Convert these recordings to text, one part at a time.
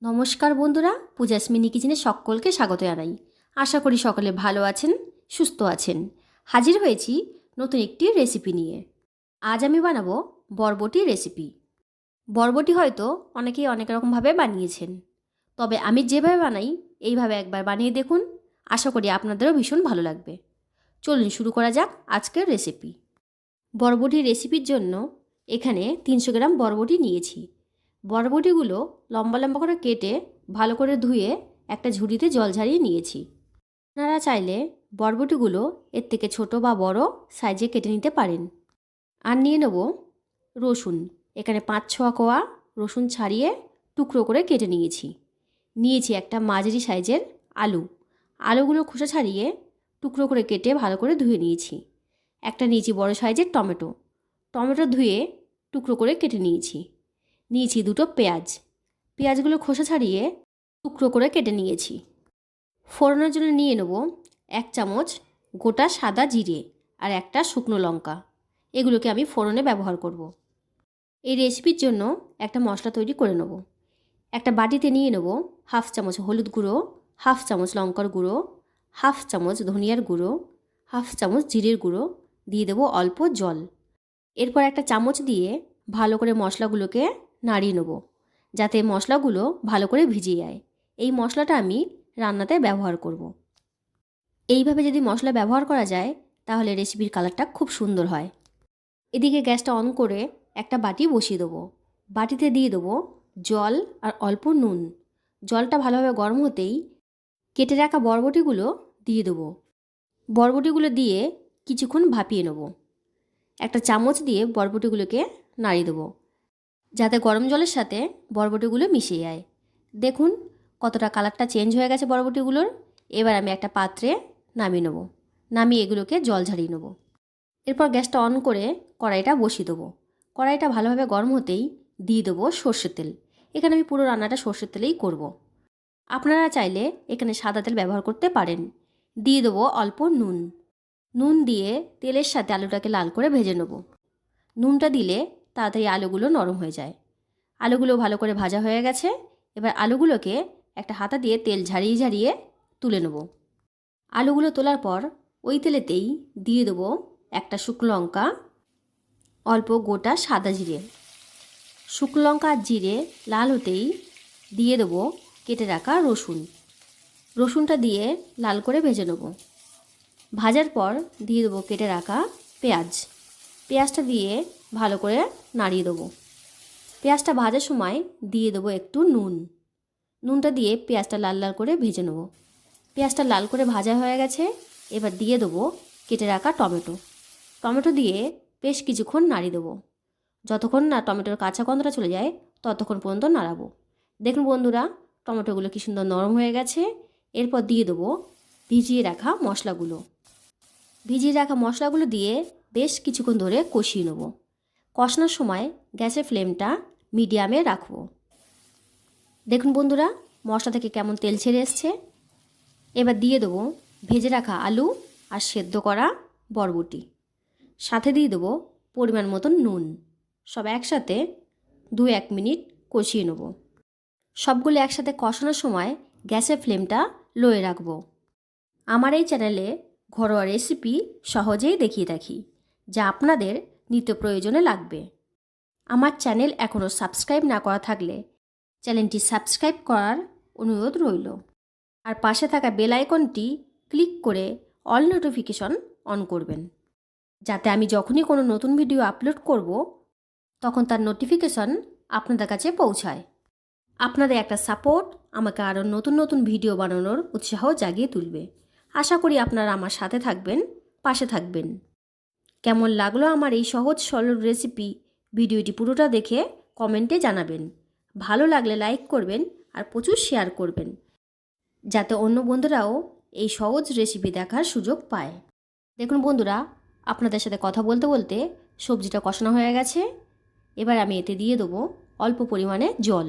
নমস্কার বন্ধুরা, পূজাস মিনি কিচেনে সকলকে স্বাগত জানাই। আশা করি সকলে ভালো আছেন, সুস্থ আছেন। হাজির হয়েছি নতুন একটি রেসিপি নিয়ে। আজ আমি বানাবো বরবটি রেসিপি। বরবটি হয়তো অনেকেই অনেক রকমভাবে বানিয়েছেন, তবে আমি যেভাবে বানাই এইভাবে একবার বানিয়ে দেখুন। আশা করি আপনাদেরও ভীষণ ভালো লাগবে। চলুন শুরু করা যাক আজকের রেসিপি। বরবটি রেসিপির জন্য এখানে 300 গ্রাম বরবটি নিয়েছি। বরবটিগুলো লম্বা লম্বা করে কেটে ভালো করে ধুয়ে একটা ঝুড়িতে জল ঝারিয়ে নিয়েছি। আপনারা চাইলে বরবটিগুলো এর থেকে ছোট বা বড় সাইজে কেটে নিতে পারেন। আর নিয়ে নেব রসুন। এখানে 5-6 কোয়া রসুন ছাড়িয়ে টুকরো করে কেটে নিয়েছি একটা মাঝারি সাইজের আলু। আলুগুলো খোসা ছাড়িয়ে টুকরো করে কেটে ভালো করে ধুয়ে নিয়েছি। একটা নিয়েছি বড় সাইজের টমেটো ধুয়ে টুকরো করে কেটে নিয়েছি 2 পেঁয়াজগুলো খোসা ছাড়িয়ে টুকরো করে কেটে নিয়েছি। ফোড়নের জন্য নিয়ে নেব 1 চামচ গোটা সাদা জিরে আর একটা শুকনো লঙ্কা। এগুলোকে আমি ফোড়নে ব্যবহার করব। এই রেসিপির জন্য একটা মশলা তৈরি করে নেব। একটা বাটিতে নিয়ে নেব 1/2 চামচ হলুদ গুঁড়ো, 1/2 চামচ লঙ্কার গুঁড়ো, 1/2 চামচ ধনিয়ার গুঁড়ো, 1/2 চামচ জিরের গুঁড়ো, দিয়ে দেবো অল্প জল। এরপর একটা চামচ দিয়ে ভালো করে মশলাগুলোকে নাড়িয়ে নেব, যাতে মশলাগুলো ভালো করে ভিজে যায়। এই মশলাটা আমি রান্নাতে ব্যবহার করব। এইভাবে যদি মশলা ব্যবহার করা যায় তাহলে রেসিপির কালারটা খুব সুন্দর হয়। এদিকে গ্যাসটা অন করে একটা বাটি বসিয়ে দেবো। বাটিতে দিয়ে দেবো জল আর অল্প নুন। জলটা ভালোভাবে গরম হতেই কেটে রাখা বরবটিগুলো দিয়ে দেবো। বরবটিগুলো দিয়ে কিছুক্ষণ ভাপিয়ে নেব। একটা চামচ দিয়ে বরবটিগুলোকে নাড়িয়ে দেবো, যাতে গরম জলের সাথে বরবটিগুলো মিশে যায়। দেখুন কতটা কালারটা চেঞ্জ হয়ে গেছে বরবটিগুলোর। এবার আমি একটা পাত্রে নামিয়ে নেব। নামিয়ে এগুলোকে জল ঝারিয়ে নেব। এরপর গ্যাসটা অন করে কড়াইটা বসিয়ে দেবো। কড়াইটা ভালোভাবে গরম হতেই দিয়ে দেবো সর্ষের তেল। এখানে আমি পুরো রান্নাটা সর্ষের তেলেই করব। আপনারা চাইলে এখানে সাদা তেল ব্যবহার করতে পারেন। দিয়ে দেবো অল্প নুন দিয়ে তেলের সাথে আলুটাকে লাল করে ভেজে নেব। নুনটা দিলে তাড়াতাড়ি আলুগুলো নরম হয়ে যায়। আলুগুলো ভালো করে ভাজা হয়ে গেছে। এবার আলুগুলোকে একটা হাতা দিয়ে তেল ঝারিয়ে ঝারিয়ে তুলে নেব। আলুগুলো তোলার পর ওই তেলেতেই দিয়ে দেবো একটা শুকনো লঙ্কা, অল্প গোটা সাদা জিরে। শুকনো লঙ্কা আর জিরে লাল হতেই দিয়ে দেবো কেটে রাখা রসুনটা দিয়ে লাল করে ভেজে নেব। ভাজার পর দিয়ে দেবো কেটে রাখা পেঁয়াজটা দিয়ে ভালো করে নাড়িয়ে দেবো। পেঁয়াজটা ভাজার সময় দিয়ে দেবো একটু নুনটা দিয়ে পেঁয়াজটা লাল লাল করে ভেজে নেব। পেঁয়াজটা লাল করে ভাজা হয়ে গেছে। এবার দিয়ে দেবো কেটে রাখা টমেটো দিয়ে বেশ কিছুক্ষণ নাড়িয়ে দেবো। যতক্ষণ না টমেটোর কাঁচা গন্ধটা চলে যায় ততক্ষণ পর্যন্ত নাড়াবো। দেখুন বন্ধুরা, টমেটোগুলো কি সুন্দর নরম হয়ে গেছে। এরপর দিয়ে দেবো ভিজিয়ে রাখা মশলাগুলো দিয়ে বেশ কিছুক্ষণ ধরে কষিয়ে নেব। কষানোর সময় গ্যাসের ফ্লেমটা মিডিয়ামে রাখবো। দেখুন বন্ধুরা, মশলা থেকে কেমন তেল ছেড়ে এসছে। এবার দিয়ে দেবো ভেজে রাখা আলু আর সেদ্ধ করা বরবটি। সাথে দিয়ে দেবো পরিমাণ মতন নুন। সব একসাথে 2-1 মিনিট কষিয়ে নেব। সবগুলো একসাথে কষানোর সময় গ্যাসের ফ্লেমটা লোয়ে রাখবো। আমার এই চ্যানেলে ঘরোয়া রেসিপি সহজেই দেখিয়ে থাকি, যা আপনাদের নিত্য প্রয়োজনে লাগবে। আমার চ্যানেল এখনও সাবস্ক্রাইব না করা থাকলে চ্যানেলটি সাবস্ক্রাইব করার অনুরোধ রইল। আর পাশে থাকা বেল আইকনটি ক্লিক করে অল নোটিফিকেশন অন করবেন, যাতে আমি যখনই কোনো নতুন ভিডিও আপলোড করব তখন তার নোটিফিকেশন আপনাদের কাছে পৌঁছায়। আপনাদের একটা সাপোর্ট আমাকে আরও নতুন নতুন ভিডিও বানানোর উৎসাহ জাগিয়ে তুলবে। আশা করি আপনারা আমার সাথে থাকবেন, পাশে থাকবেন। কেমন লাগলো আমার এই সহজ সরল রেসিপি, ভিডিওটি পুরোটা দেখে কমেন্টে জানাবেন। ভালো লাগলে লাইক করবেন আর প্রচুর শেয়ার করবেন, যাতে অন্য বন্ধুরাও এই সহজ রেসিপি দেখার সুযোগ পায়। দেখুন বন্ধুরা, আপনাদের সাথে কথা বলতে বলতে সবজিটা কষানো হয়ে গেছে। এবার আমি এতে দিয়ে দেবো অল্প পরিমাণে জল।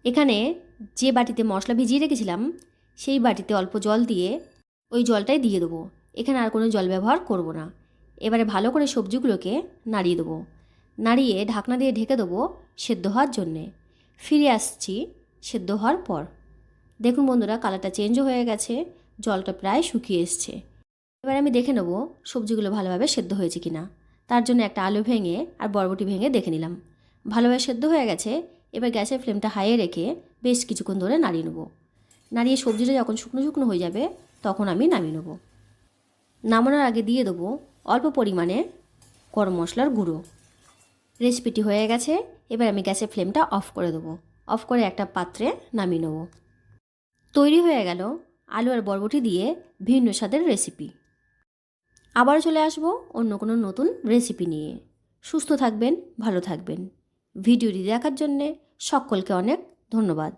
এখানে যে বাটিতে মশলা ভিজিয়ে রেখেছিলাম সেই বাটিতে অল্প জল দিয়ে ওই জলটাই দিয়ে দেবো। এখানে আর কোনো জল ব্যবহার করব না। এবারে ভালো করে সবজিগুলোকে নাড়িয়ে দেবো। নাড়িয়ে ঢাকনা দিয়ে ঢেকে দেবো সেদ্ধ হওয়ার জন্যে। ফিরে আসছি সেদ্ধ হওয়ার পর। দেখুন বন্ধুরা, কালারটা চেঞ্জও হয়ে গেছে, জলটা প্রায় শুকিয়ে এসছে। এবার আমি দেখে নেব সবজিগুলো ভালোভাবে সেদ্ধ হয়েছে কিনা। তার জন্য একটা আলু ভেঙে আর বরবটি ভেঙে দেখে নিলাম। ভালোভাবে সেদ্ধ হয়ে গেছে। এবার গ্যাসের ফ্লেমটা হাইয়ে রেখে বেশ কিছুক্ষণ ধরে নাড়িয়ে নেব। নাড়িয়ে সবজিটা যখন শুকনো শুকনো হয়ে যাবে তখন আমি নামিয়ে নেব। নামানোর আগে দিয়ে দেবো অল্প পরিমাণে গরম মশলার গুঁড়ো। রেসিপিটি হয়ে গেছে। এবার আমি গ্যাসের ফ্লেমটা অফ করে দেবো। অফ করে একটা পাত্রে নামিয়ে নেব। তৈরি হয়ে গেল আলু আর বরবটি দিয়ে ভিন্ন স্বাদের রেসিপি। আবারও চলে আসবো অন্য কোনো নতুন রেসিপি নিয়ে। সুস্থ থাকবেন, ভালো থাকবেন। ভিডিওটি দেখার জন্যে সকলকে অনেক ধন্যবাদ।